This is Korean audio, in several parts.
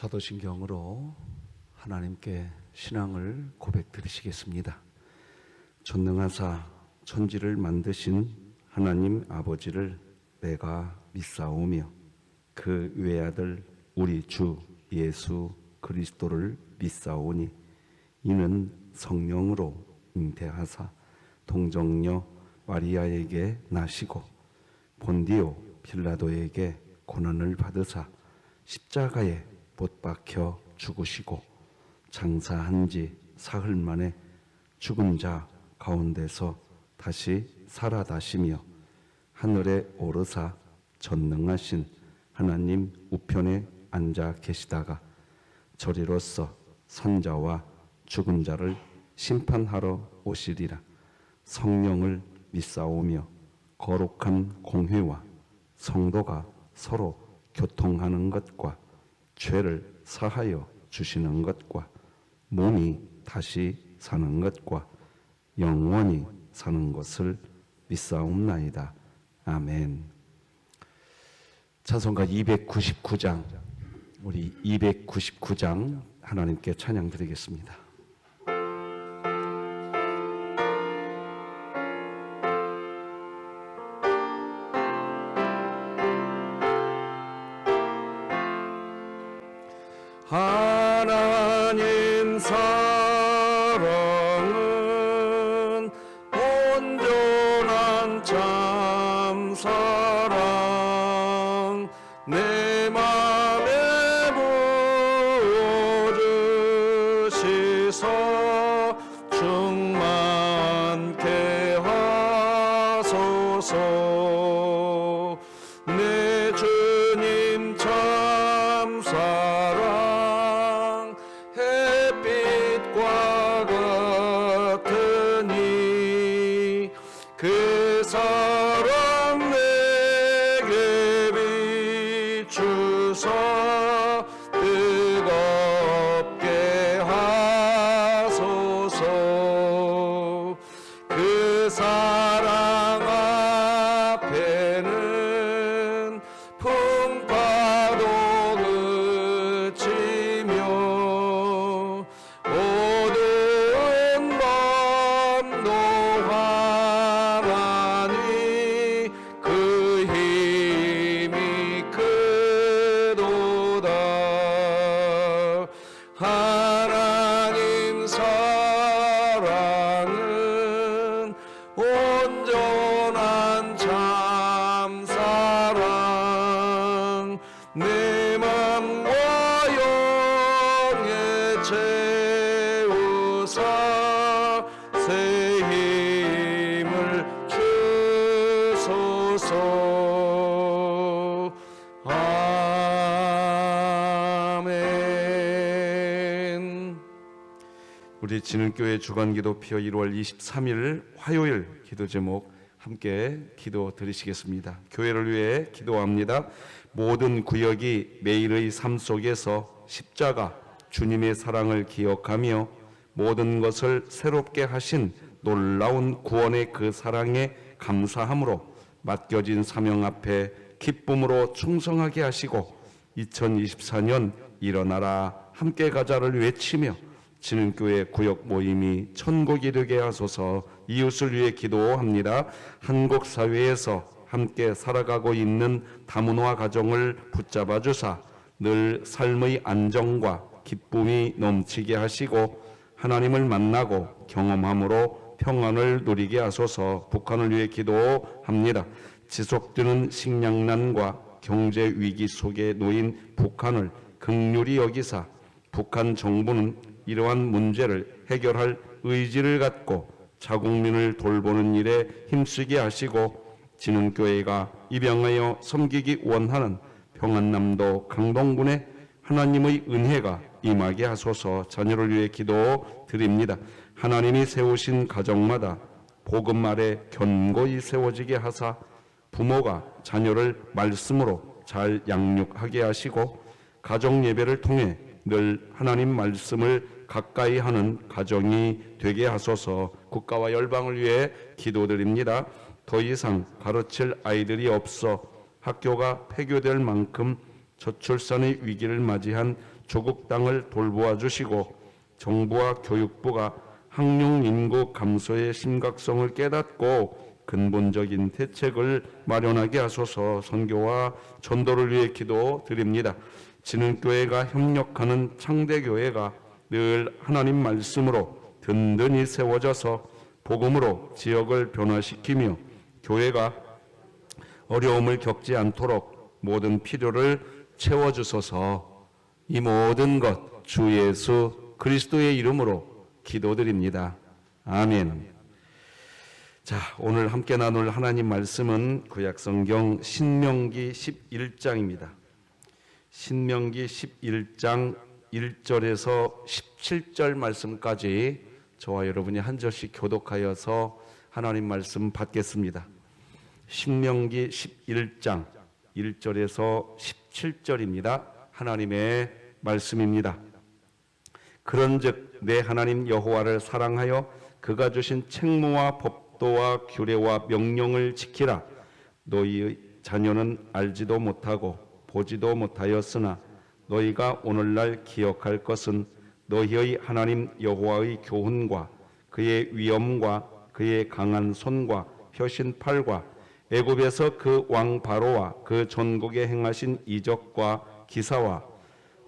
사도신경으로 하나님께 신앙을 고백드리시겠습니다. 전능하사 천지를 만드신 하나님 아버지를 내가 믿사오며 그 외아들 우리 주 예수 그리스도를 믿사오니 이는 성령으로 잉태하사 동정녀 마리아에게 나시고 본디오 빌라도에게 고난을 받으사 십자가에 못 박혀 죽으시고 장사한 지 사흘 만에 죽은 자 가운데서 다시 살아나시며 하늘에 오르사 전능하신 하나님 우편에 앉아 계시다가 저리로서 선자와 죽은 자를 심판하러 오시리라. 성령을 믿사오며 거룩한 공회와 성도가 서로 교통하는 것과 죄를 사하여 주시는 것과 몸이 다시 사는 것과 영원히 사는 것을 믿사옵나이다. 아멘. 찬송가 299장, 우리 299장 하나님께 찬양 드리겠습니다. 하나님 사랑은 온전한 참 사랑 내 맘에 부어주시소 충만케 하소서 내 주님 참 사랑 햇빛과 같으니 그 사랑 내게 비추사 뜨겁게 하소서 그 사랑 앞에는 풍파도 그치며 어두운 밤도 환하니 그 힘이 크도다. 하나님 사랑은 온전한 참 사랑 내 맘과 영에 채우사 새 힘을 주소서. 아멘. 우리 진흥교회 주간기도표 1월 23일 화요일 기도 제목 함께 기도 드리시겠습니다. 교회를 위해 기도합니다. 모든 구역이 매일의 삶 속에서 십자가 주님의 사랑을 기억하며 모든 것을 새롭게 하신 놀라운 구원의 그 사랑에 감사함으로 맡겨진 사명 앞에 기쁨으로 충성하게 하시고 2024년 일어나라 함께 가자를 외치며 진흥교회 구역 모임이 천국이 되게 하소서. 이웃을 위해 기도합니다. 한국 사회에서 함께 살아가고 있는 다문화 가정을 붙잡아 주사 늘 삶의 안정과 기쁨이 넘치게 하시고 하나님을 만나고 경험함으로 평안을 누리게 하소서. 북한을 위해 기도합니다. 지속되는 식량난과 경제 위기 속에 놓인 북한을 긍휼히 여기사 북한 정부는 이러한 문제를 해결할 의지를 갖고 자국민을 돌보는 일에 힘쓰게 하시고 진흥교회가 입양하여 섬기기 원하는 평안남도 강동군에 하나님의 은혜가 임하게 하소서. 자녀를 위해 기도드립니다. 하나님이 세우신 가정마다 복음 아래 견고히 세워지게 하사 부모가 자녀를 말씀으로 잘 양육하게 하시고 가정 예배를 통해 늘 하나님 말씀을 가까이 하는 가정이 되게 하소서. 국가와 열방을 위해 기도드립니다. 더 이상 가르칠 아이들이 없어 학교가 폐교될 만큼 저출산의 위기를 맞이한 조국 땅을 돌보아 주시고 정부와 교육부가 학령 인구 감소의 심각성을 깨닫고 근본적인 대책을 마련하게 하소서. 선교와 전도를 위해 기도드립니다. 진흥교회가 협력하는 창대교회가 늘 하나님 말씀으로 든든히 세워져서 복음으로 지역을 변화시키며 교회가 어려움을 겪지 않도록 모든 필요를 채워주소서. 이 모든 것 주 예수 그리스도의 이름으로 기도드립니다. 아멘. 자, 오늘 함께 나눌 하나님 말씀은 구약성경 신명기 11장입니다. 신명기 11장 1절에서 17절 말씀까지 저와 여러분이 한 절씩 교독하여서 하나님 말씀 받겠습니다. 신명기 11장 1절에서 17절입니다. 하나님의 말씀입니다. 그런즉 내 하나님 여호와를 사랑하여 그가 주신 책무와 법도와 규례와 명령을 지키라. 너희의 자녀는 알지도 못하고 보지도 못하였으나 너희가 오늘날 기억할 것은 너희의 하나님 여호와의 교훈과 그의 위엄과 그의 강한 손과 펴신 팔과 애굽에서 그 왕 바로와 그 전국에 행하신 이적과 기사와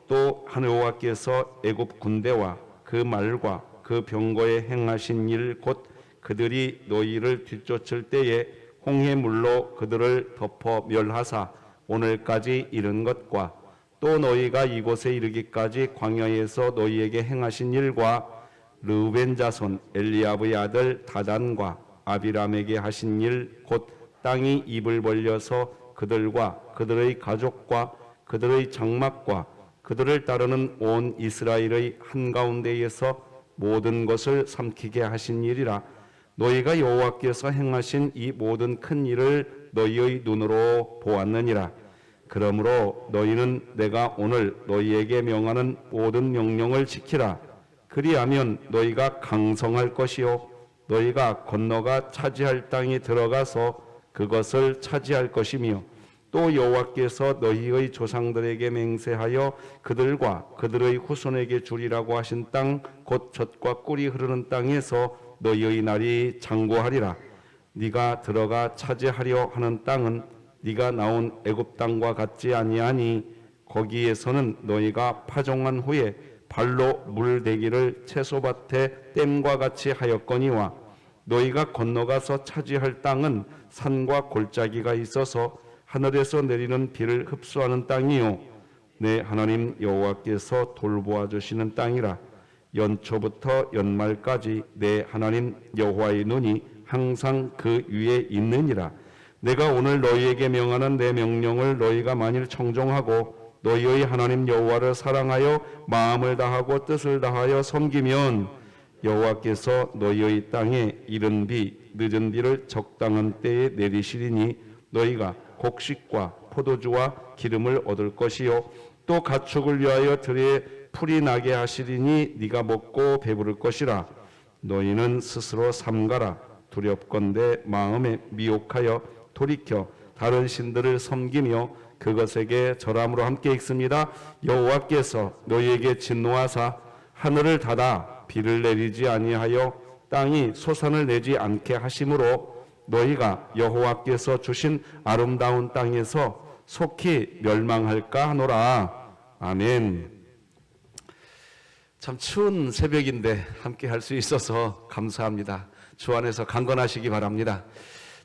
또 여호와께서 애굽 군대와 그 말과 그 병거에 행하신 일 곧 그들이 너희를 뒤쫓을 때에 홍해물로 그들을 덮어 멸하사 오늘까지 이른 것과 또 너희가 이곳에 이르기까지 광야에서 너희에게 행하신 일과 르우벤 자손 엘리압의 아들 다단과 아비람에게 하신 일 곧 땅이 입을 벌려서 그들과 그들의 가족과 그들의 장막과 그들을 따르는 온 이스라엘의 한가운데에서 모든 것을 삼키게 하신 일이라. 너희가 여호와께서 행하신 이 모든 큰 일을 너희의 눈으로 보았느니라. 그러므로 너희는 내가 오늘 너희에게 명하는 모든 명령을 지키라. 그리하면 너희가 강성할 것이요 너희가 건너가 차지할 땅에 들어가서 그것을 차지할 것이며 또 여호와께서 너희의 조상들에게 맹세하여 그들과 그들의 후손에게 주리라고 하신 땅 곧 젖과 꿀이 흐르는 땅에서 너희의 날이 장구하리라. 네가 들어가 차지하려 하는 땅은 네가 나온 애굽 땅과 같지 아니하니 거기에서는 너희가 파종한 후에 발로 물대기를 채소밭에 댐과 같이 하였거니와 너희가 건너가서 차지할 땅은 산과 골짜기가 있어서 하늘에서 내리는 비를 흡수하는 땅이요 내 하나님 여호와께서 돌보아 주시는 땅이라. 연초부터 연말까지 내 하나님 여호와의 눈이 항상 그 위에 있느니라. 내가 오늘 너희에게 명하는 내 명령을 너희가 만일 청종하고 너희의 하나님 여호와를 사랑하여 마음을 다하고 뜻을 다하여 섬기면 여호와께서 너희의 땅에 이른 비 늦은 비를 적당한 때에 내리시리니 너희가 곡식과 포도주와 기름을 얻을 것이요 또 가축을 위하여 들에 풀이 나게 하시리니 네가 먹고 배부를 것이라. 너희는 스스로 삼가라. 두렵건대 마음에 미혹하여 돌이켜 다른 신들을 섬기며 그것에게 절함으로 함께 읽습니다. 여호와께서 너희에게 진노하사 하늘을 닫아 비를 내리지 아니하여 땅이 소산을 내지 않게 하심으로 너희가 여호와께서 주신 아름다운 땅에서 속히 멸망할까 하노라. 아멘. 참 추운 새벽인데 함께 할 수 있어서 감사합니다. 주 안에서 강건하시기 바랍니다.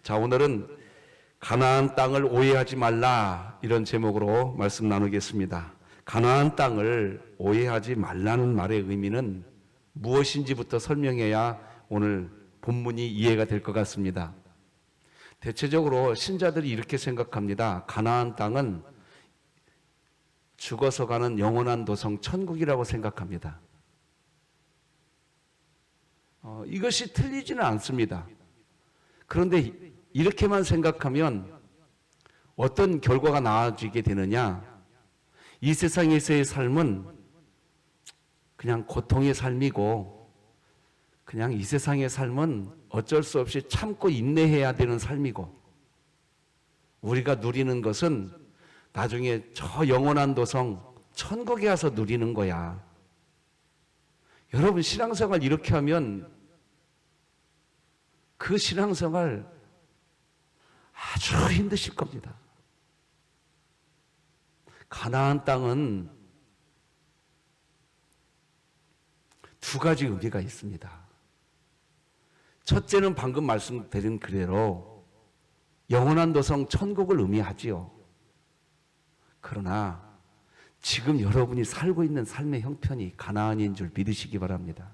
자, 오늘은 가나안 땅을 오해하지 말라 이런 제목으로 말씀 나누겠습니다. 가나안 땅을 오해하지 말라는 말의 의미는 무엇인지부터 설명해야 오늘 본문이 이해가 될 것 같습니다. 대체적으로 신자들이 이렇게 생각합니다. 가나안 땅은 죽어서 가는 영원한 도성 천국이라고 생각합니다. 이것이 틀리지는 않습니다. 그런데 이렇게만 생각하면 어떤 결과가 나아지게 되느냐? 이 세상에서의 삶은 그냥 고통의 삶이고 그냥 이 세상의 삶은 어쩔 수 없이 참고 인내해야 되는 삶이고 우리가 누리는 것은 나중에 저 영원한 도성 천국에 가서 누리는 거야. 여러분 신앙생활 이렇게 하면 그 신앙생활 아주 힘드실 겁니다. 가나안 땅은 두 가지 의미가 있습니다. 첫째는 방금 말씀드린 그대로 영원한 도성 천국을 의미하지요. 그러나 지금 여러분이 살고 있는 삶의 형편이 가나안인 줄 믿으시기 바랍니다.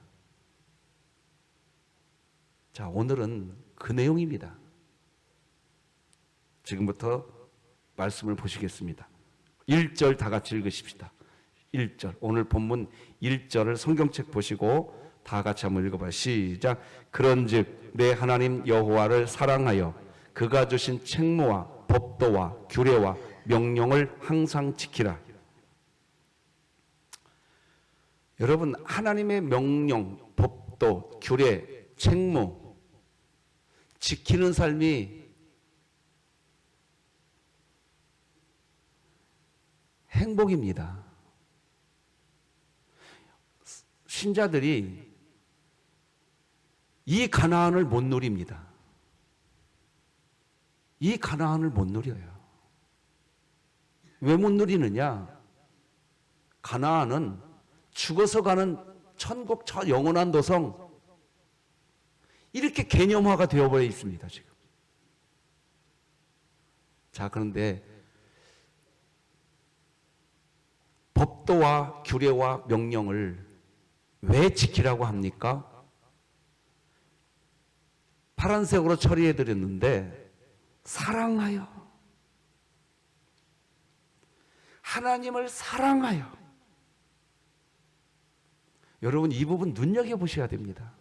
자, 오늘은 그 내용입니다. 지금부터 말씀을 보시겠습니다. 1절 다 같이 읽으십시다. 1절, 오늘 본문 1절을 성경책 보시고 다 같이 한번 읽어봐요. 시작. 그런즉 내 하나님 여호와를 사랑하여 그가 주신 책무와 법도와 규례와 명령을 항상 지키라. 여러분 하나님의 명령, 법도, 규례, 책무 지키는 삶이 행복입니다. 신자들이 이 가나안을 못 누립니다. 이 가나안을 못 누려요. 왜 못 누리느냐? 가나안은 죽어서 가는 천국 저 영원한 도성 이렇게 개념화가 되어버려 있습니다. 지금. 자, 그런데 법도와 규례와 명령을 왜 지키라고 합니까? 파란색으로 처리해 드렸는데 사랑하여, 하나님을 사랑하여. 여러분 이 부분 눈여겨보셔야 됩니다.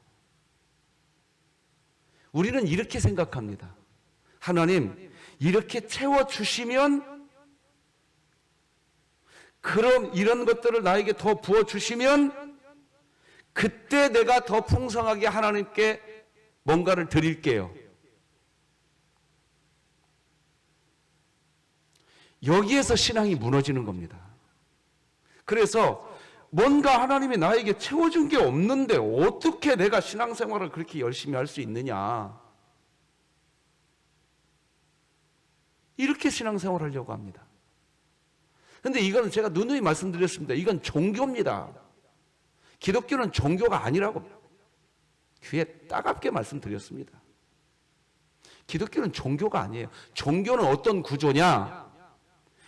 우리는 이렇게 생각합니다. 하나님 이렇게 채워주시면, 그럼 이런 것들을 나에게 더 부어주시면 그때 내가 더 풍성하게 하나님께 뭔가를 드릴게요. 여기에서 신앙이 무너지는 겁니다. 그래서 뭔가 하나님이 나에게 채워준 게 없는데 어떻게 내가 신앙생활을 그렇게 열심히 할 수 있느냐, 이렇게 신앙생활을 하려고 합니다. 그런데 이건 제가 누누이 말씀드렸습니다. 이건 종교입니다. 기독교는 종교가 아니라고 귀에 따갑게 말씀드렸습니다. 기독교는 종교가 아니에요. 종교는 어떤 구조냐?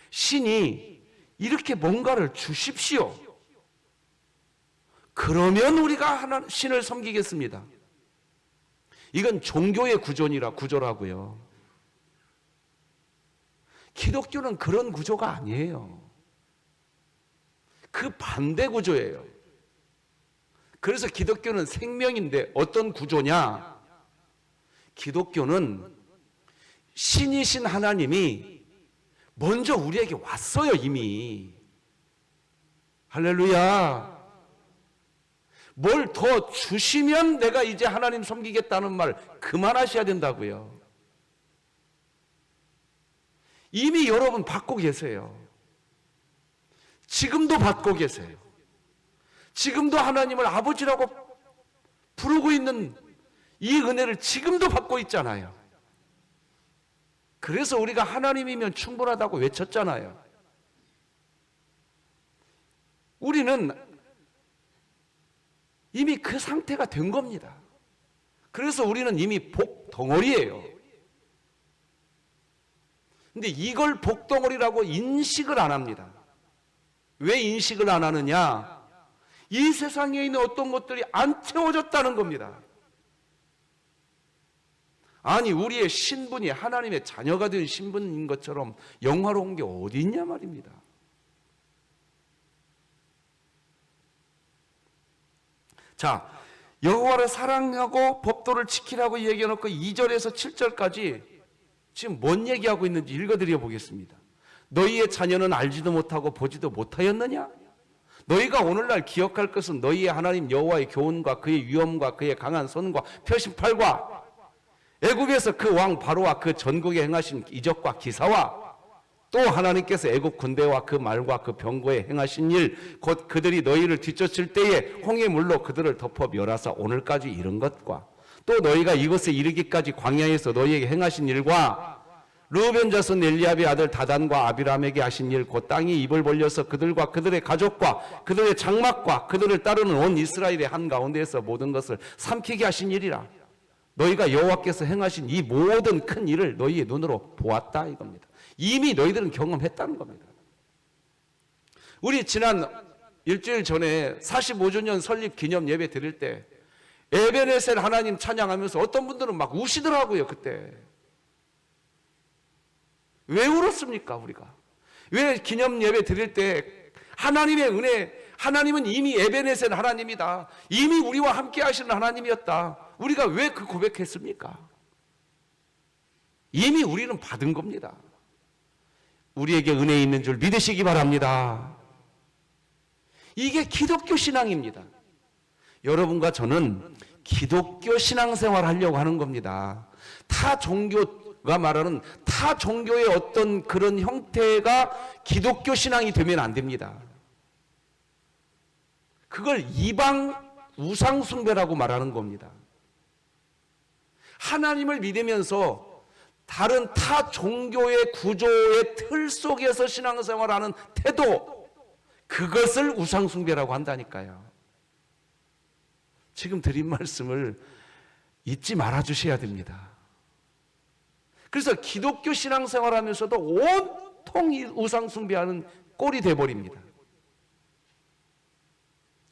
신이 이렇게 뭔가를 주십시오. 그러면 우리가 신을 섬기겠습니다. 이건 종교의 구조라고요. 기독교는 그런 구조가 아니에요. 그 반대 구조예요. 그래서 기독교는 생명인데 어떤 구조냐? 기독교는 신이신 하나님이 먼저 우리에게 왔어요, 이미. 할렐루야. 뭘 더 주시면 내가 이제 하나님 섬기겠다는 말 그만하셔야 된다고요. 이미 여러분 받고 계세요. 지금도 받고 계세요. 지금도 하나님을 아버지라고 부르고 있는 이 은혜를 지금도 받고 있잖아요. 그래서 우리가 하나님이면 충분하다고 외쳤잖아요. 우리는 이미 그 상태가 된 겁니다. 그래서 우리는 이미 복 덩어리예요. 근데 이걸 복 덩어리라고 인식을 안 합니다. 왜 인식을 안 하느냐? 이 세상에 있는 어떤 것들이 안 채워졌다는 겁니다. 아니, 우리의 신분이 하나님의 자녀가 된 신분인 것처럼 영화로운 게 어디 있냐 말입니다. 자, 여호와를 사랑하고 법도를 지키라고 얘기해놓고 2절에서 7절까지 지금 뭔 얘기하고 있는지 읽어드려 보겠습니다. 너희의 자녀는 알지도 못하고 보지도 못하였느냐? 너희가 오늘날 기억할 것은 너희의 하나님 여호와의 교훈과 그의 위엄과 그의 강한 손과 표심팔과 애굽에서 그 왕 바로와 그 전국에 행하신 이적과 기사와 또 하나님께서 애국 군대와 그 말과 그 병거에 행하신 일, 곧 그들이 너희를 뒤쫓을 때에 홍해 물로 그들을 덮어 멸하사 오늘까지 이른 것과 또 너희가 이곳에 이르기까지 광야에서 너희에게 행하신 일과 르우벤 자손 엘리압의 아들 다단과 아비람에게 하신 일, 곧 땅이 입을 벌려서 그들과 그들의 가족과 그들의 장막과 그들을 따르는 온 이스라엘의 한가운데에서 모든 것을 삼키게 하신 일이라. 너희가 여호와께서 행하신 이 모든 큰 일을 너희의 눈으로 보았다 이겁니다. 이미 너희들은 경험했다는 겁니다. 우리 지난 일주일 전에 45주년 설립 기념 예배 드릴 때 에베네셀 하나님 찬양하면서 어떤 분들은 막 우시더라고요. 그때 왜 울었습니까? 우리가 왜 기념 예배 드릴 때 하나님의 은혜, 하나님은 이미 에베네셀 하나님이다, 이미 우리와 함께 하시는 하나님이었다, 우리가 왜 그 고백했습니까? 이미 우리는 받은 겁니다. 우리에게 은혜 있는 줄 믿으시기 바랍니다. 이게 기독교 신앙입니다. 여러분과 저는 기독교 신앙생활 하려고 하는 겁니다. 타 종교가 말하는 타 종교의 어떤 그런 형태가 기독교 신앙이 되면 안 됩니다. 그걸 이방 우상 숭배라고 말하는 겁니다. 하나님을 믿으면서 다른 타 종교의 구조의 틀 속에서 신앙생활하는 태도, 그것을 우상 숭배라고 한다니까요. 지금 드린 말씀을 잊지 말아 주셔야 됩니다. 그래서 기독교 신앙생활하면서도 온통 우상 숭배하는 꼴이 돼버립니다.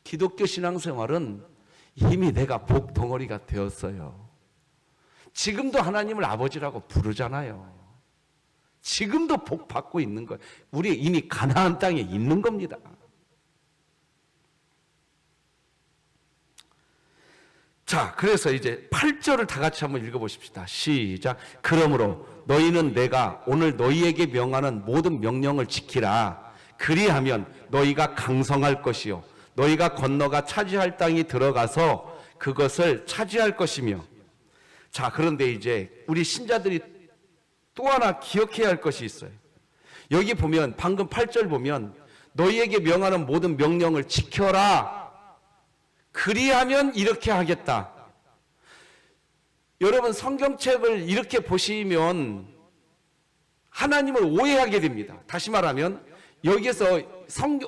기독교 신앙생활은 이미 내가 복 덩어리가 되었어요. 지금도 하나님을 아버지라고 부르잖아요. 지금도 복 받고 있는 거예요. 우리 이미 가나안 땅에 있는 겁니다. 자, 그래서 이제 8절을 다 같이 한번 읽어보십시다. 시작. 그러므로 너희는 내가 오늘 너희에게 명하는 모든 명령을 지키라. 그리하면 너희가 강성할 것이요 너희가 건너가 차지할 땅이 들어가서 그것을 차지할 것이며. 자, 그런데 이제 우리 신자들이 또 하나 기억해야 할 것이 있어요. 여기 보면 방금 8절 보면 너희에게 명하는 모든 명령을 지켜라. 그리하면 이렇게 하겠다. 여러분 성경책을 이렇게 보시면 하나님을 오해하게 됩니다. 다시 말하면 여기에서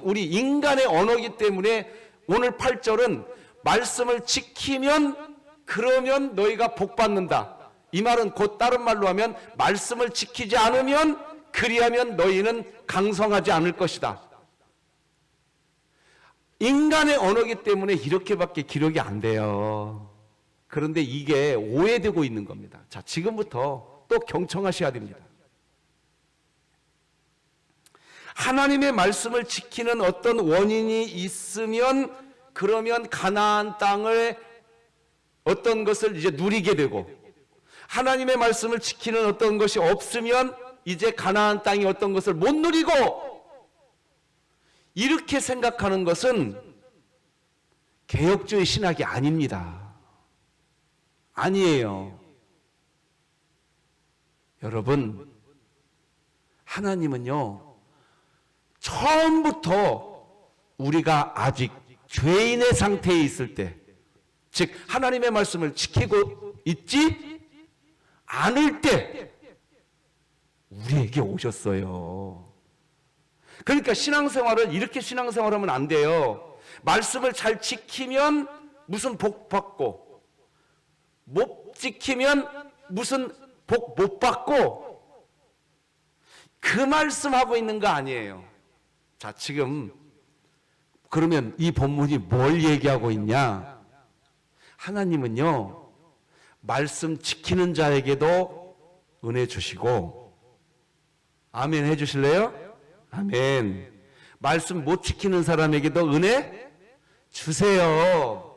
우리 인간의 언어이기 때문에 오늘 8절은 말씀을 지키면 그러면 너희가 복 받는다. 이 말은 곧 다른 말로 하면 말씀을 지키지 않으면 그리하면 너희는 강성하지 않을 것이다. 인간의 언어이기 때문에 이렇게밖에 기록이 안 돼요. 그런데 이게 오해되고 있는 겁니다. 자, 지금부터 또 경청하셔야 됩니다. 하나님의 말씀을 지키는 어떤 원인이 있으면 그러면 가나안 땅을 어떤 것을 이제 누리게 되고, 하나님의 말씀을 지키는 어떤 것이 없으면 이제 가나안 땅이 어떤 것을 못 누리고, 이렇게 생각하는 것은 개혁주의 신학이 아닙니다. 아니에요. 여러분, 하나님은요, 처음부터 우리가 아직 죄인의 상태에 있을 때, 즉 하나님의 말씀을 지키고 있지 않을 때 우리에게 오셨어요. 그러니까 신앙생활을 이렇게 신앙생활하면 안 돼요. 말씀을 잘 지키면 무슨 복 받고, 못 지키면 무슨 복 못 받고, 그 말씀하고 있는 거 아니에요. 자, 지금 그러면 이 본문이 뭘 얘기하고 있냐? 하나님은요, 말씀 지키는 자에게도 은혜 주시고, 아멘 해주실래요? 아멘. 말씀 못 지키는 사람에게도 은혜 주세요.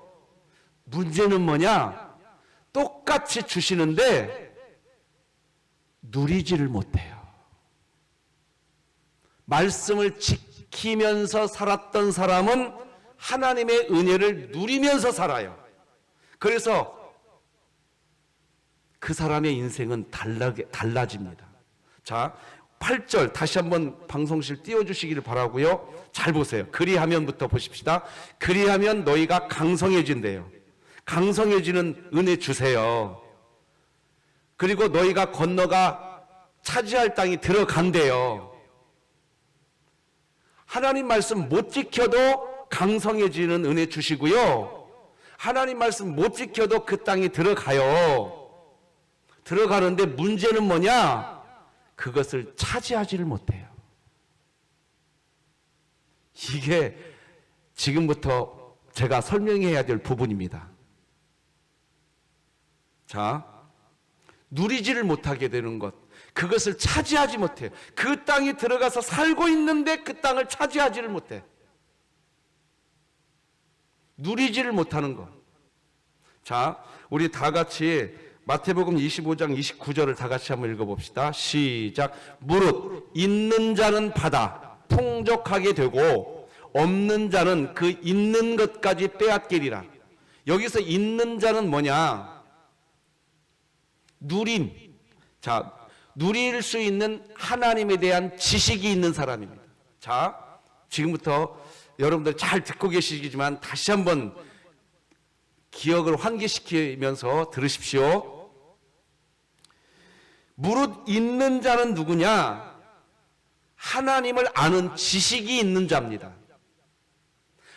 문제는 뭐냐? 똑같이 주시는데 누리지를 못해요. 말씀을 지키면서 살았던 사람은 하나님의 은혜를 누리면서 살아요. 그래서 그 사람의 인생은 달라집니다. 자, 8절 다시 한번 방송실 띄워주시기를 바라고요. 잘 보세요. 그리하면부터 보십시다. 그리하면 너희가 강성해진대요. 강성해지는 은혜 주세요. 그리고 너희가 건너가 차지할 땅이 들어간대요. 하나님 말씀 못 지켜도 강성해지는 은혜 주시고요. 하나님 말씀 못 지켜도 그 땅에 들어가요. 들어가는데 문제는 뭐냐? 그것을 차지하지를 못해요. 이게 지금부터 제가 설명해야 될 부분입니다. 자, 누리지를 못하게 되는 것, 그것을 차지하지 못해요. 그 땅에 들어가서 살고 있는데 그 땅을 차지하지를 못해. 누리지를 못하는 것. 자, 우리 다 같이 마태복음 25장 29절을 다 같이 한번 읽어봅시다. 시작. 무릇 있는 자는 받아 풍족하게 되고 없는 자는 그 있는 것까지 빼앗기리라. 여기서 있는 자는 뭐냐? 누림. 자, 누릴 수 있는 하나님에 대한 지식이 있는 사람입니다. 자, 지금부터 여러분들 잘 듣고 계시지만 다시 한번 기억을 환기시키면서 들으십시오. 무릇 있는 자는 누구냐? 하나님을 아는 지식이 있는 자입니다.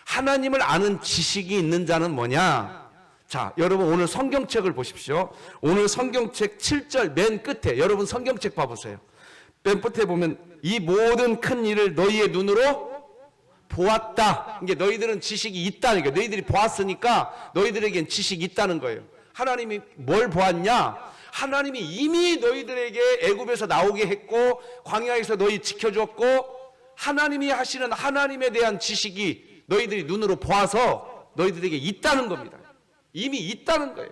하나님을 아는 지식이 있는 자는 뭐냐? 자, 여러분 오늘 성경책을 보십시오. 오늘 성경책 7절 맨 끝에, 여러분 성경책 봐보세요. 맨 끝에 보면 이 모든 큰 일을 너희의 눈으로 보았다. 이게 너희들은 지식이 있다는 거예요. 너희들이 보았으니까 너희들에겐 지식이 있다는 거예요. 하나님이 뭘 보았냐? 하나님이 이미 너희들에게 애굽에서 나오게 했고 광야에서 너희 지켜줬고 하나님이 하시는 하나님에 대한 지식이 너희들이 눈으로 보아서 너희들에게 있다는 겁니다. 이미 있다는 거예요.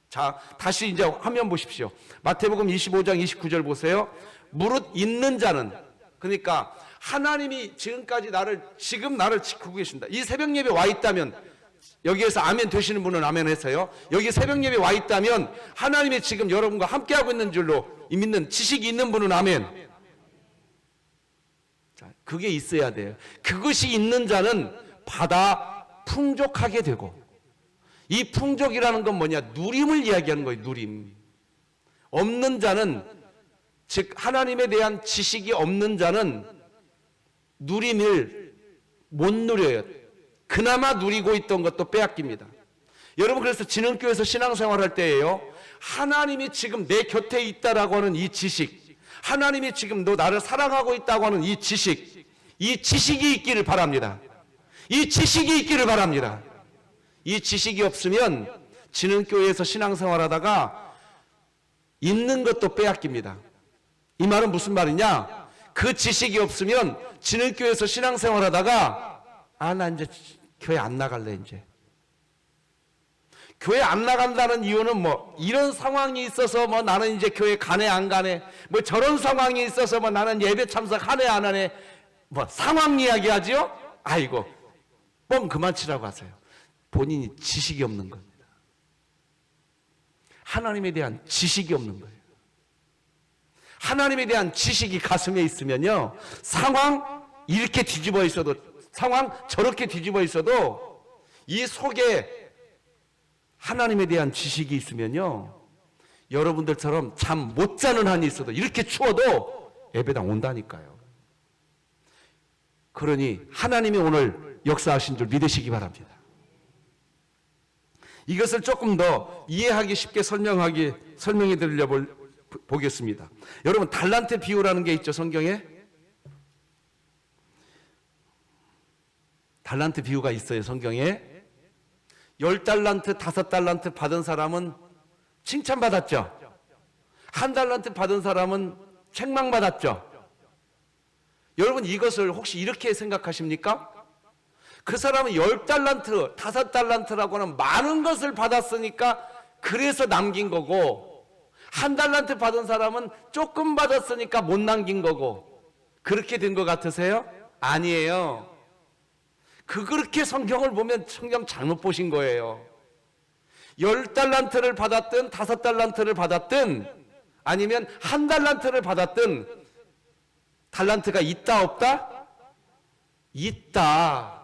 자, 다시 이제 화면 보십시오. 마태복음 25장 29절 보세요. 무릇 있는 자는, 그러니까 하나님이 지금까지 지금 나를 지키고 계신다. 이 새벽 예배 와 있다면, 여기에서 아멘 되시는 분은 아멘 했어요. 여기 새벽 예배 와 있다면 하나님이 지금 여러분과 함께하고 있는 줄로 믿는 지식이 있는 분은 아멘. 자, 그게 있어야 돼요. 그것이 있는 자는 받아 풍족하게 되고, 이 풍족이라는 건 뭐냐? 누림을 이야기하는 거예요. 누림. 없는 자는, 즉 하나님에 대한 지식이 없는 자는 누림을 못 누려요. 그나마 누리고 있던 것도 빼앗깁니다. 여러분, 그래서 진흥교회에서 신앙생활할 때예요, 하나님이 지금 내 곁에 있다라고 하는 이 지식, 하나님이 지금 너 나를 사랑하고 있다고 하는 이 지식이 있기를 바랍니다. 이 지식이 있기를 바랍니다. 이 지식이 없으면 진흥교회에서 신앙생활하다가 있는 것도 빼앗깁니다. 이 말은 무슨 말이냐? 그 지식이 없으면 진흥교회에서 신앙생활하다가 나 이제 교회 안 나갈래. 이제 교회 안 나간다는 이유는 뭐 이런 상황이 있어서 뭐 나는 이제 교회 가네 안 가네, 뭐 저런 상황이 있어서 뭐 나는 예배 참석하네 안 하네, 뭐 상황 이야기하지요. 아이고 뻥 그만 치라고 하세요. 본인이 지식이 없는 겁니다. 하나님에 대한 지식이 없는 거예요. 하나님에 대한 지식이 가슴에 있으면요, 상황 이렇게 뒤집어 있어도, 상황 저렇게 뒤집어 있어도 이 속에 하나님에 대한 지식이 있으면요, 여러분들처럼 잠 못 자는 한이 있어도 이렇게 추워도 예배당 온다니까요. 그러니 하나님이 오늘 역사하신 줄 믿으시기 바랍니다. 이것을 조금 더 이해하기 쉽게 설명해 드리려고 보겠습니다. 여러분, 달란트 비유라는 게 있죠, 성경에? 달란트 비유가 있어요, 성경에. 10달란트, 5달란트 받은 사람은 칭찬받았죠. 1달란트 받은 사람은 책망받았죠. 여러분, 이것을 혹시 이렇게 생각하십니까? 그 사람은 10달란트, 5달란트라고 하는 많은 것을 받았으니까 그래서 남긴 거고, 1달란트 받은 사람은 조금 받았으니까 못 남긴 거고, 그렇게 된 것 같으세요? 아니에요. 그렇게 성경을 보면 성경 잘못 보신 거예요. 10달란트를 받았든 5달란트를 받았든 아니면 1달란트를 받았든 달란트가 있다 없다? 있다.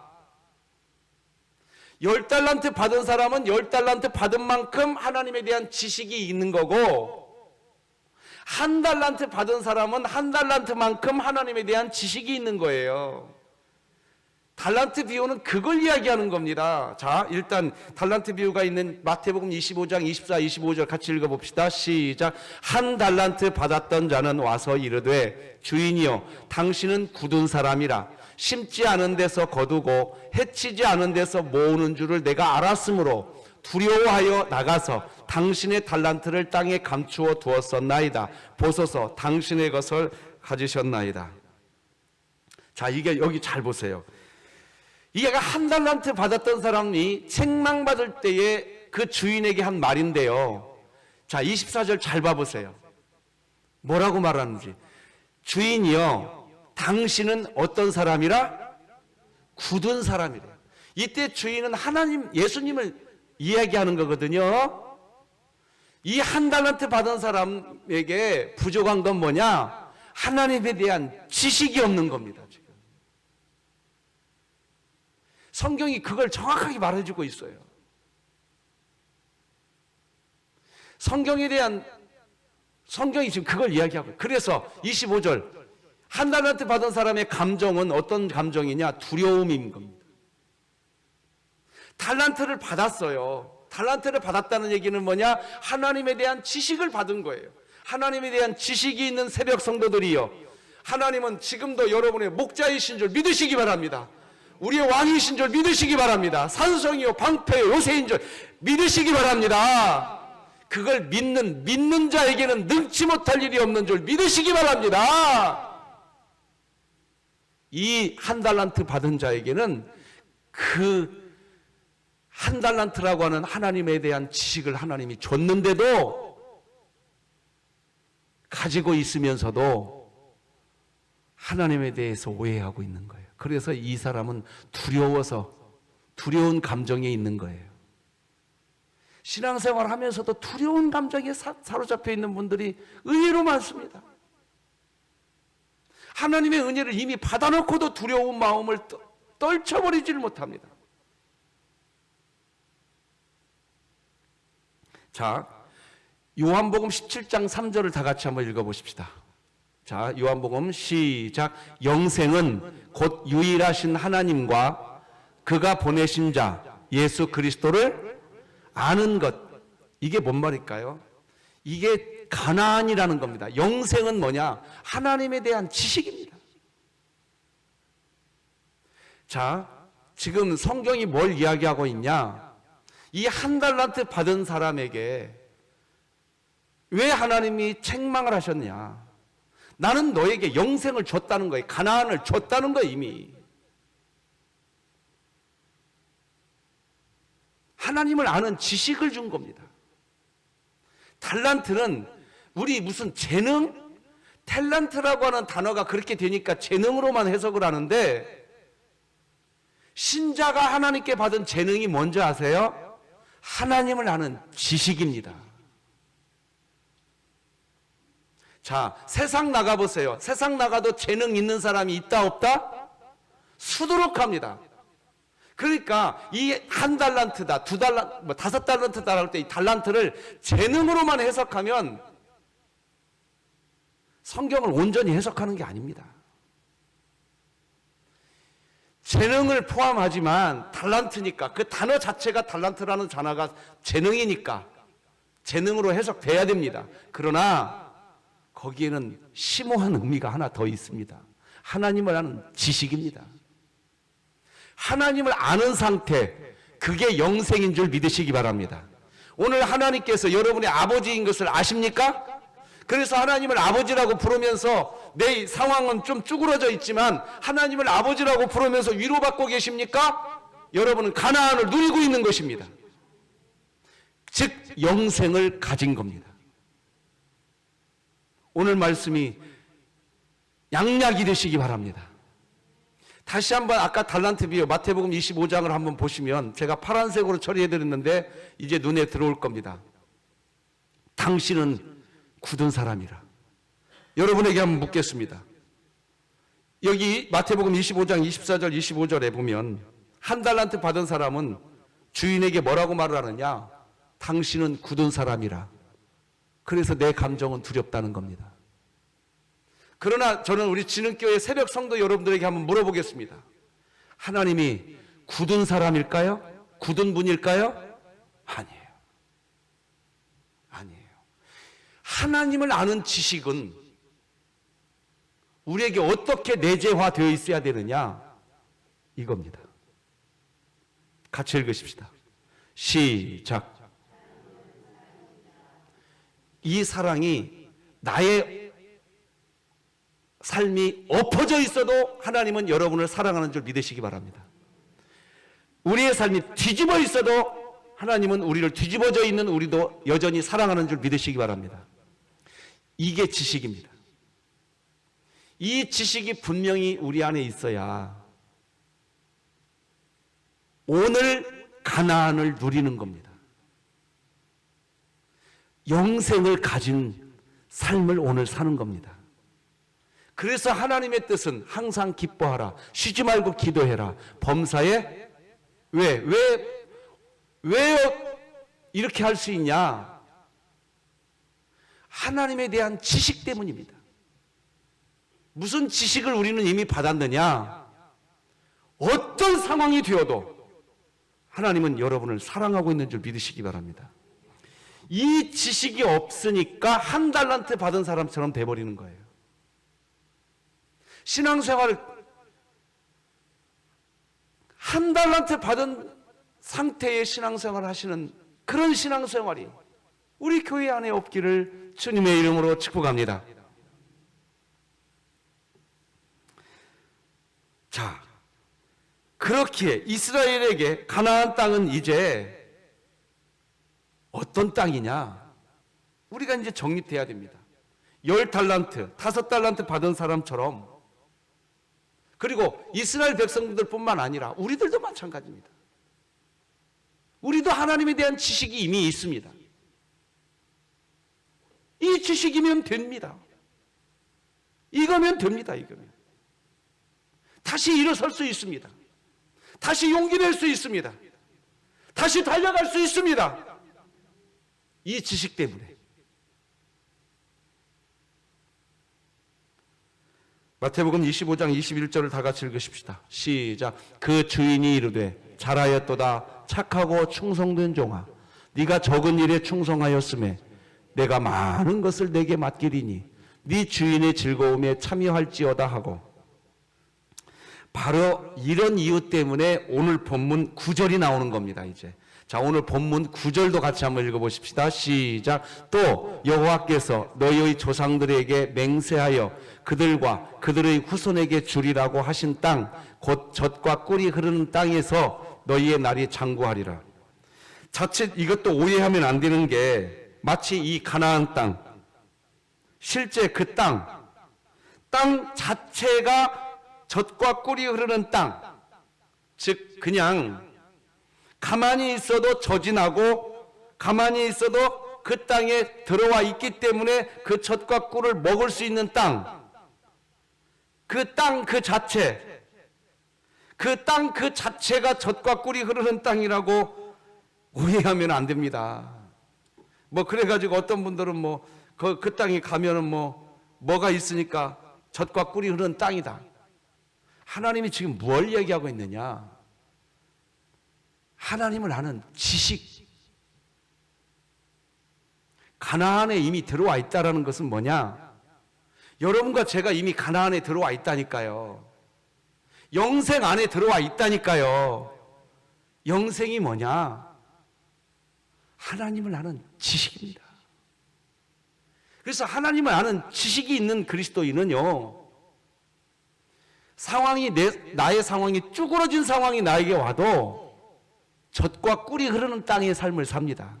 10달란트 받은 사람은 10달란트 받은 만큼 하나님에 대한 지식이 있는 거고, 1달란트 받은 사람은 1달란트만큼 하나님에 대한 지식이 있는 거예요. 달란트 비유는 그걸 이야기하는 겁니다. 자, 일단 달란트 비유가 있는 마태복음 25장 24, 25절 같이 읽어봅시다. 시작. 1달란트 받았던 자는 와서 이르되 주인이여 당신은 굳은 사람이라 심지 않은 데서 거두고 해치지 않은 데서 모으는 줄을 내가 알았으므로 두려워하여 나가서 당신의 달란트를 땅에 감추어 두었었나이다. 보소서 당신의 것을 가지셨나이다. 자, 이게 여기 잘 보세요. 이게 1달란트 받았던 사람이 책망받을 때에 그 주인에게 한 말인데요. 자, 24절 잘 봐보세요. 뭐라고 말하는지. 주인이여 당신은 어떤 사람이라? 굳은 사람이래요. 이때 주인은 하나님, 예수님을 이야기하는 거거든요. 이 1달란트 받은 사람에게 부족한 건 뭐냐? 하나님에 대한 지식이 없는 겁니다. 지금 성경이 그걸 정확하게 말해주고 있어요. 성경이 지금 그걸 이야기하고, 그래서 25절 1달란트 받은 사람의 감정은 어떤 감정이냐? 두려움인 겁니다. 달란트를 받았어요. 달란트를 받았다는 얘기는 뭐냐? 하나님에 대한 지식을 받은 거예요. 하나님에 대한 지식이 있는 새벽 성도들이요, 하나님은 지금도 여러분의 목자이신 줄 믿으시기 바랍니다. 우리의 왕이신 줄 믿으시기 바랍니다. 산성이요 방패요 요새인 줄 믿으시기 바랍니다. 그걸 믿는 자에게는 능치 못할 일이 없는 줄 믿으시기 바랍니다. 이 1달란트 받은 자에게는 그 1달란트라고 하는 하나님에 대한 지식을 하나님이 줬는데도, 가지고 있으면서도 하나님에 대해서 오해하고 있는 거예요. 그래서 이 사람은 두려운 감정에 있는 거예요. 신앙생활 하면서도 두려운 감정에 사로잡혀 있는 분들이 의외로 많습니다. 하나님의 은혜를 이미 받아놓고도 두려운 마음을 떨쳐버리지를 못합니다. 자, 요한복음 17장 3절을 다 같이 한번 읽어보십시다. 자, 요한복음 시작. 영생은 곧 유일하신 하나님과 그가 보내신 자 예수 그리스도를 아는 것. 이게 뭔 말일까요? 이게 가나안이라는 겁니다. 영생은 뭐냐? 하나님에 대한 지식입니다. 자, 지금 성경이 뭘 이야기하고 있냐? 이 1달란트 받은 사람에게 왜 하나님이 책망을 하셨냐? 나는 너에게 영생을 줬다는 거예요. 가나안을 줬다는 거예요. 이미 하나님을 아는 지식을 준 겁니다. 달란트는 우리 무슨 재능? 탤런트라고 하는 단어가 그렇게 되니까 재능으로만 해석을 하는데, 신자가 하나님께 받은 재능이 뭔지 아세요? 하나님을 아는 지식입니다. 자, 세상 나가보세요. 세상 나가도 재능 있는 사람이 있다 없다? 수두룩합니다. 그러니까 이 1달란트다, 2달란트, 5달란트다 할 때 이 달란트를 재능으로만 해석하면 성경을 온전히 해석하는 게 아닙니다. 재능을 포함하지만 달란트니까, 그 단어 자체가 달란트라는 단어가 재능이니까 재능으로 해석돼야 됩니다. 그러나 거기에는 심오한 의미가 하나 더 있습니다. 하나님을 아는 지식입니다. 하나님을 아는 상태, 그게 영생인 줄 믿으시기 바랍니다. 오늘 하나님께서 여러분의 아버지인 것을 아십니까? 그래서 하나님을 아버지라고 부르면서 내 상황은 좀 쭈그러져 있지만 하나님을 아버지라고 부르면서 위로받고 계십니까? 여러분은 가나안을 누리고 있는 것입니다. 즉 영생을 가진 겁니다. 오늘 말씀이 양약이 되시기 바랍니다. 다시 한번 아까 달란트 비유 마태복음 25장을 한번 보시면, 제가 파란색으로 처리해드렸는데 이제 눈에 들어올 겁니다. 당신은 굳은 사람이라. 여러분에게 한번 묻겠습니다. 여기 마태복음 25장 24절 25절에 보면 한 달란트 받은 사람은 주인에게 뭐라고 말을 하느냐? 당신은 굳은 사람이라. 그래서 내 감정은 두렵다는 겁니다. 그러나 저는 우리 진흥교회 새벽 성도 여러분들에게 한번 물어보겠습니다. 하나님이 굳은 사람일까요? 굳은 분일까요? 아니에요. 아니에요. 하나님을 아는 지식은 우리에게 어떻게 내재화되어 있어야 되느냐? 이겁니다. 같이 읽으십시다. 시작. 이 사랑이 나의 삶이 엎어져 있어도 하나님은 여러분을 사랑하는 줄 믿으시기 바랍니다. 우리의 삶이 뒤집어 있어도 하나님은 우리를 뒤집어져 있는 우리도 여전히 사랑하는 줄 믿으시기 바랍니다. 이게 지식입니다. 이 지식이 분명히 우리 안에 있어야 오늘 가나안을 누리는 겁니다. 영생을 가진 삶을 오늘 사는 겁니다. 그래서 하나님의 뜻은 항상 기뻐하라, 쉬지 말고 기도해라, 범사에 왜 이렇게 할 수 있냐? 하나님에 대한 지식 때문입니다. 무슨 지식을 우리는 이미 받았느냐? 어떤 상황이 되어도 하나님은 여러분을 사랑하고 있는 줄 믿으시기 바랍니다. 이 지식이 없으니까 한 달란트 받은 사람처럼 돼버리는 거예요. 신앙생활을 한 달란트 받은 상태의 신앙생활을 하시는 그런 신앙생활이 우리 교회 안에 없기를 주님의 이름으로 축복합니다. 자, 그렇기에 이스라엘에게 가나안 땅은 이제 어떤 땅이냐? 우리가 이제 정립돼야 됩니다. 10달란트, 5달란트 받은 사람처럼, 그리고 이스라엘 백성들뿐만 아니라 우리들도 마찬가지입니다. 우리도 하나님에 대한 지식이 이미 있습니다. 이 지식이면 됩니다. 이거면 됩니다. 이거면 다시 일어설 수 있습니다. 다시 용기 낼 수 있습니다. 다시 달려갈 수 있습니다. 이 지식 때문에. 마태복음 25장 21절을 다 같이 읽으십시다. 시작. 그 주인이 이르되 잘하였도다 착하고 충성된 종아, 네가 적은 일에 충성하였음에 내가 많은 것을 내게 맡기리니 네 주인의 즐거움에 참여할지어다 하고, 바로 이런 이유 때문에 오늘 본문 9절이 나오는 겁니다. 이제 자, 오늘 본문 9절도 같이 한번 읽어보십시다. 시작. 또 여호와께서 너희의 조상들에게 맹세하여 그들과 그들의 후손에게 주리라고 하신 땅, 곧 젖과 꿀이 흐르는 땅에서 너희의 날이 장구하리라. 자칫 이것도 오해하면 안 되는 게, 마치 이 가나안 땅, 실제 그 땅 자체가 젖과 꿀이 흐르는 땅, 즉 그냥 가만히 있어도 젖이 나고 가만히 있어도 그 땅에 들어와 있기 때문에 그 젖과 꿀을 먹을 수 있는 땅, 그 땅 그 자체, 그 땅 그 자체가 젖과 꿀이 흐르는 땅이라고 오해하면 안 됩니다. 뭐 그래가지고 어떤 분들은 뭐 그 땅에 가면은 뭐가 있으니까 젖과 꿀이 흐르는 땅이다. 하나님이 지금 뭘 얘기하고 있느냐? 하나님을 아는 지식. 가나안에 이미 들어와 있다라는 것은 뭐냐? 여러분과 제가 이미 가나안에 들어와 있다니까요. 영생 안에 들어와 있다니까요. 영생이 뭐냐? 하나님을 아는 지식입니다. 그래서 하나님을 아는 지식이 있는 그리스도인은요, 나의 상황이 쭈그러진 상황이 나에게 와도 젖과 꿀이 흐르는 땅의 삶을 삽니다.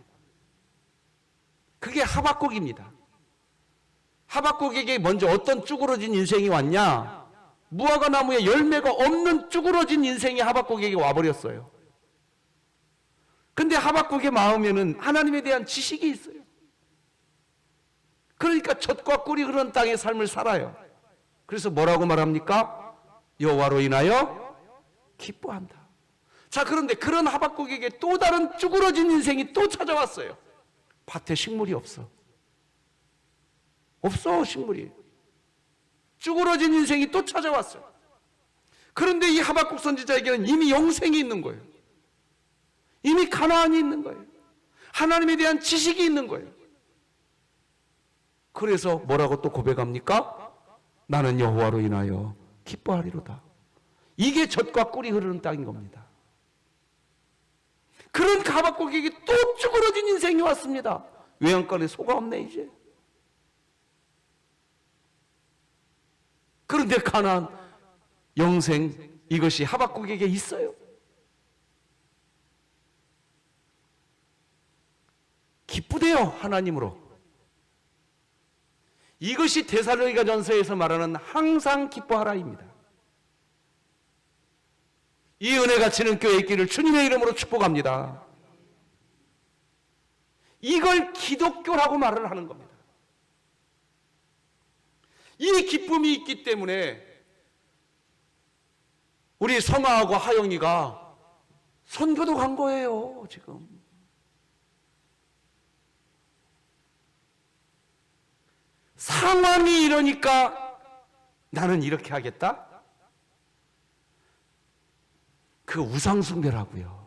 그게 하박국입니다. 하박국에게 먼저 어떤 쭈그러진 인생이 왔냐? 무화과 나무에 열매가 없는 쭈그러진 인생이 하박국에게 와버렸어요. 근데 하박국의 마음에는 하나님에 대한 지식이 있어요. 그러니까 젖과 꿀이 흐르는 땅의 삶을 살아요. 그래서 뭐라고 말합니까? 여호와로 인하여 기뻐한다. 자, 그런데 그런 하박국에게 또 다른 쭈그러진 인생이 또 찾아왔어요. 밭에 식물이 없어. 없어, 식물이. 쭈그러진 인생이 또 찾아왔어요. 그런데 이 하박국 선지자에게는 이미 영생이 있는 거예요. 이미 가나안이 있는 거예요. 하나님에 대한 지식이 있는 거예요. 그래서 뭐라고 또 고백합니까? 나는 여호와로 인하여 기뻐하리로다. 이게 젖과 꿀이 흐르는 땅인 겁니다. 그런 하박국에게 또 쭈그러진 인생이 왔습니다. 외양간에 소가 없네 이제. 그런데 가나안 영생 이것이 하박국에게 있어요. 기쁘대요, 하나님으로. 이것이 데살로니가 전서에서 말하는 항상 기뻐하라입니다. 이 은혜가 지는 교회 있기를 주님의 이름으로 축복합니다. 이걸 기독교라고 말을 하는 겁니다. 이 기쁨이 있기 때문에 우리 성아하고 하영이가 선교도 간 거예요, 지금. 상황이 이러니까 나는 이렇게 하겠다? 그 우상숭배라고요.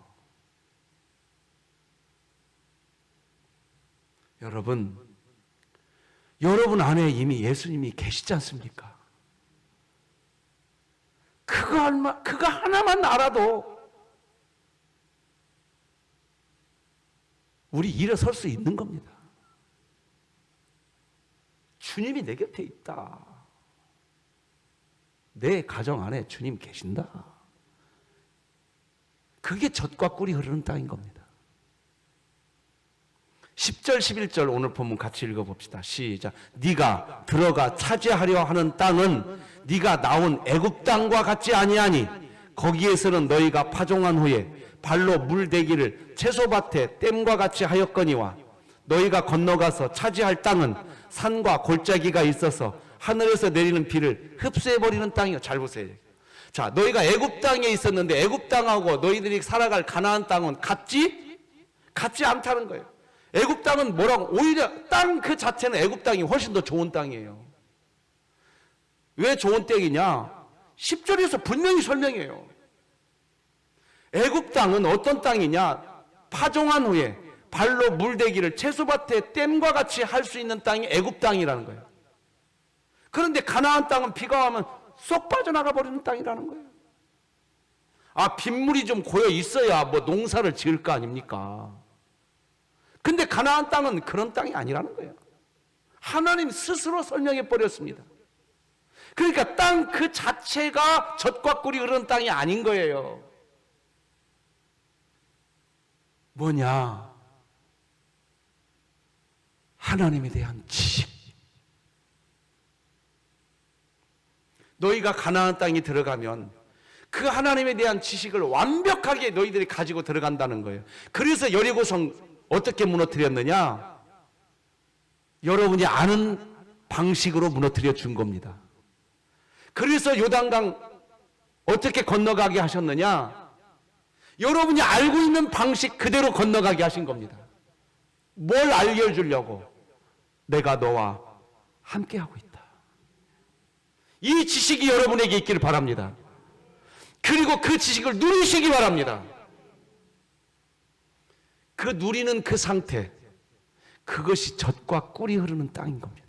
여러분 안에 이미 예수님이 계시지 않습니까? 그거 하나만 알아도 우리 일어설 수 있는 겁니다. 주님이 내 곁에 있다. 내 가정 안에 주님 계신다. 그게 젖과 꿀이 흐르는 땅인 겁니다. 10절 11절 오늘 본문 같이 읽어봅시다. 시작. 네가 들어가 차지하려 하는 땅은 네가 나온 애굽 땅과 같지 아니하니 거기에서는 너희가 파종한 후에 발로 물대기를 채소밭에 댐과 같이 하였거니와 너희가 건너가서 차지할 땅은 산과 골짜기가 있어서 하늘에서 내리는 비를 흡수해버리는 땅이요. 잘 보세요. 자, 너희가 애굽 땅에 있었는데 애굽 땅하고 너희들이 살아갈 가나안 땅은 같지? 같지 않다는 거예요. 애굽 땅은 뭐라고? 오히려 땅 그 자체는 애굽 땅이 훨씬 더 좋은 땅이에요. 왜 좋은 땅이냐? 10절에서 분명히 설명해요. 애굽 땅은 어떤 땅이냐? 파종한 후에 발로 물대기를 채소밭에 댐과 같이 할 수 있는 땅이 애굽 땅이라는 거예요. 그런데 가나안 땅은 비가 오면 쏙 빠져나가 버리는 땅이라는 거예요. 아, 빗물이 좀 고여 있어야 뭐 농사를 지을 거 아닙니까? 근데 가나안 땅은 그런 땅이 아니라는 거예요. 하나님 스스로 설명해 버렸습니다. 그러니까 땅 그 자체가 젖과 꿀이 흐르는 땅이 아닌 거예요. 뭐냐? 하나님에 대한 지식. 너희가 가나안 땅에 들어가면 그 하나님에 대한 지식을 완벽하게 너희들이 가지고 들어간다는 거예요. 그래서 여리고성 어떻게 무너뜨렸느냐? 여러분이 아는 방식으로 무너뜨려 준 겁니다. 그래서 요단강 어떻게 건너가게 하셨느냐? 여러분이 알고 있는 방식 그대로 건너가게 하신 겁니다. 뭘 알려주려고? 내가 너와 함께하고 있다. 이 지식이 여러분에게 있기를 바랍니다. 그리고 그 지식을 누리시기 바랍니다. 그 누리는 그 상태, 그것이 젖과 꿀이 흐르는 땅인 겁니다.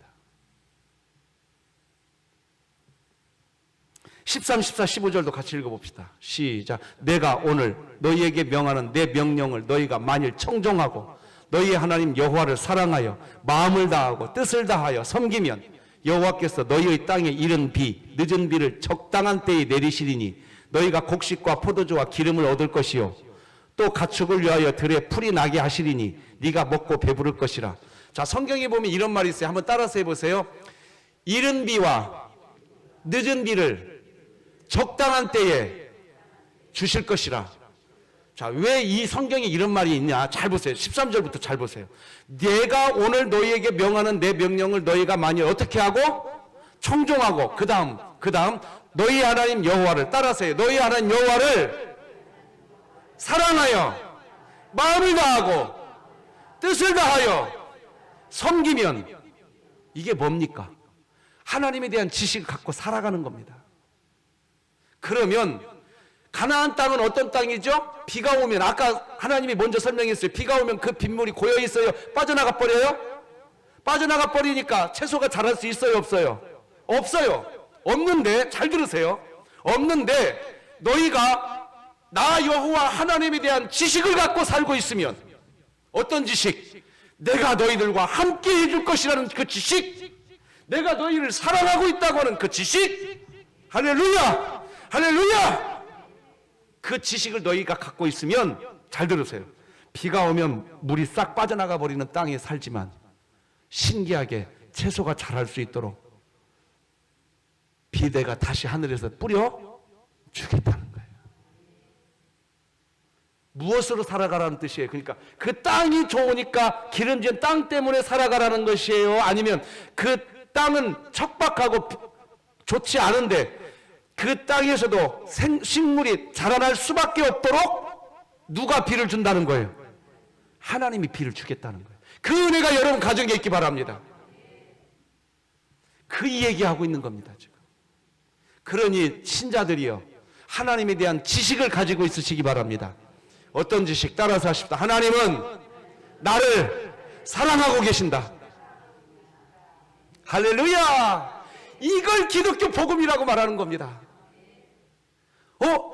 13, 14, 15절도 같이 읽어봅시다. 시작. 내가 오늘 너희에게 명하는 내 명령을 너희가 만일 청종하고 너희의 하나님 여호와를 사랑하여 마음을 다하고 뜻을 다하여 섬기면 여호와께서 너희의 땅에 이른 비, 늦은 비를 적당한 때에 내리시리니 너희가 곡식과 포도주와 기름을 얻을 것이요 또 가축을 위하여 들에 풀이 나게 하시리니 네가 먹고 배부를 것이라. 자, 성경에 보면 이런 말이 있어요. 한번 따라서 해보세요. 이른 비와 늦은 비를 적당한 때에 주실 것이라. 자, 왜 이 성경에 이런 말이 있냐? 잘 보세요. 13절부터 잘 보세요. 내가 오늘 너희에게 명하는 내 명령을 너희가 만일 어떻게 하고? 청종하고 그 다음 그 다음 너희 하나님 여호와를 따라서요. 너희 하나님 여호와를 사랑하여 마음을 다하고 뜻을 다하여 섬기면 이게 뭡니까? 하나님에 대한 지식을 갖고 살아가는 겁니다. 그러면 가나안 땅은 어떤 땅이죠? 비가 오면 아까 하나님이 먼저 설명했어요. 비가 오면 그 빗물이 고여 있어요? 빠져나가 버려요? 빠져나가 버리니까 채소가 자랄 수 있어요? 없어요? 없어요. 없는데 잘 들으세요. 없는데 너희가 나 여호와 하나님에 대한 지식을 갖고 살고 있으면 어떤 지식? 내가 너희들과 함께 해줄 것이라는 그 지식, 내가 너희를 사랑하고 있다고 하는 그 지식, 할렐루야! 할렐루야! 그 지식을 너희가 갖고 있으면 잘 들으세요. 비가 오면 물이 싹 빠져나가 버리는 땅에 살지만 신기하게 채소가 자랄 수 있도록 비대가 다시 하늘에서 뿌려 주겠다는 거예요. 무엇으로 살아가라는 뜻이에요? 그러니까 그 땅이 좋으니까 기름진 땅 때문에 살아가라는 것이에요? 아니면 그 땅은 척박하고 좋지 않은데 그 땅에서도 식물이 자라날 수밖에 없도록 누가 비를 준다는 거예요? 하나님이 비를 주겠다는 거예요. 그 은혜가 여러분 가정에 있기 바랍니다. 그 얘기하고 있는 겁니다, 지금. 그러니 신자들이요, 하나님에 대한 지식을 가지고 있으시기 바랍니다. 어떤 지식? 따라서 하십시다. 하나님은 나를 사랑하고 계신다. 할렐루야! 이걸 기독교 복음이라고 말하는 겁니다.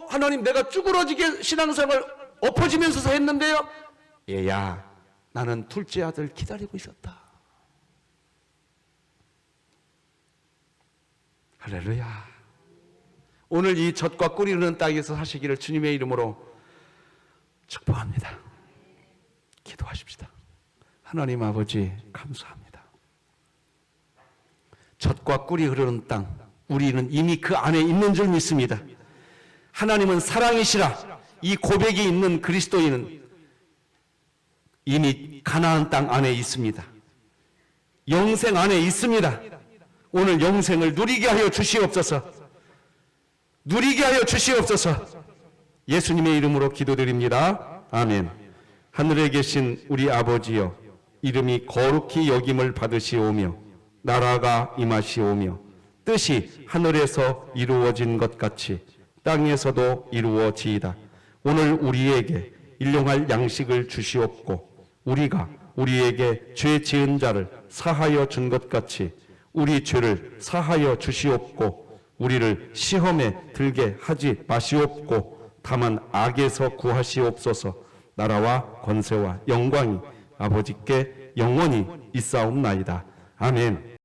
하나님, 내가 쭈그러지게 신앙생활 엎어지면서 했는데요? 얘야, 나는 둘째 아들 기다리고 있었다. 할렐루야. 오늘 이 젖과 꿀이 흐르는 땅에서 사시기를 주님의 이름으로 축복합니다. 기도하십시다. 하나님 아버지, 감사합니다. 젖과 꿀이 흐르는 땅, 우리는 이미 그 안에 있는 줄 믿습니다. 하나님은 사랑이시라. 이 고백이 있는 그리스도인은 이미 가나안 땅 안에 있습니다. 영생 안에 있습니다. 오늘 영생을 누리게 하여 주시옵소서. 누리게 하여 주시옵소서. 예수님의 이름으로 기도드립니다. 아멘. 하늘에 계신 우리 아버지여, 이름이 거룩히 여김을 받으시오며 나라가 임하시오며 뜻이 하늘에서 이루어진 것 같이 땅에서도 이루어지이다. 오늘 우리에게 일용할 양식을 주시옵고 우리가 우리에게 죄 지은 자를 사하여 준 것 같이 우리 죄를 사하여 주시옵고 우리를 시험에 들게 하지 마시옵고 다만 악에서 구하시옵소서. 나라와 권세와 영광이 아버지께 영원히 있사옵나이다. 아멘.